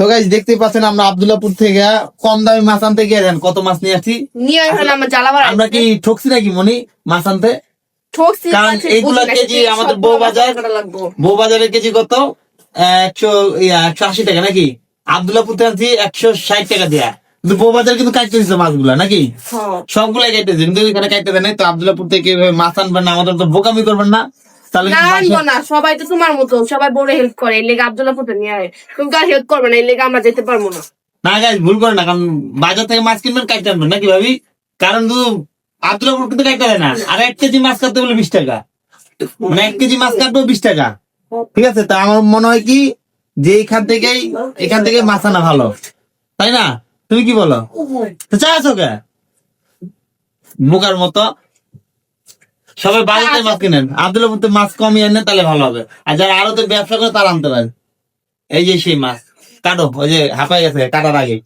তো গাইস দেখতে পাচ্ছেন আমরা আব্দুল্লাহপুর থেকে কম দামি মাছ আনতে গিয়ে দেন কত মাছ নিয়ে আসছি। নিয়ে আসলে আমার জ্বালাবার আমরা কি ঠকছি নাকি মনি মাছ আনতে? ঠকছি কারণ এইগুলা কেজি আমাদের বউ বাজারের কেজি কত 180 টাকা নাকি, আব্দুল্লাহপুর থেকে আনছি 160 টাকা দিয়া। কিন্তু বউ বাজার কিন্তু কাটতে দিচ্ছে মাছগুলা নাকি, সবগুলাই কাটতেছে, কিন্তু এখানে কাটতে দেয় নাই। তো আব্দুল্লাহপুর থেকে এভাবে মাছ আনবেন না, আমাদের তো বোকামি করবেন না তাহলে না আনবো না, সবাই তো তোমার মতো সবাই বড় হেল্প করে, এই লেগে আব্দুল্লাহপুরে নিয়ে আয়। তুমি তো আর হেল্প করবে না, এই লেগে আমরা যেতে পারবো না। না গাইস ভুল করেন না, কারণ বাজার থেকে মাছ কিনবেন কাটতে আনবেন নাকি ভাবি, কারণ শুধু আব্দুল্লাহপুর কিন্তু কাটতে দেয় না। আর 1 কেজি মাছ কাটতে বলে 20 টাকা, মানে 1 কেজি মাছ কাটবো 20 টাকা, ঠিক আছে? তা আমার মনে হয় কি যে এখান থেকে মাছ আনা ভালো, তাই না? তুমি কি বলো? তো চাইছো কে বোকার মতো? সবাই বাড়িতে মাছ কিনেন, আব্দুল্লাহপুর থেকে মাছ কমিয়ে আনেন তাহলে ভালো হবে। আর যারা আরো তো ব্যবসা করে তারা আনতে পারেন। এই যে সেই মাছ কাটো, ওই যে হাঁপাই গেছে কাটার আগে।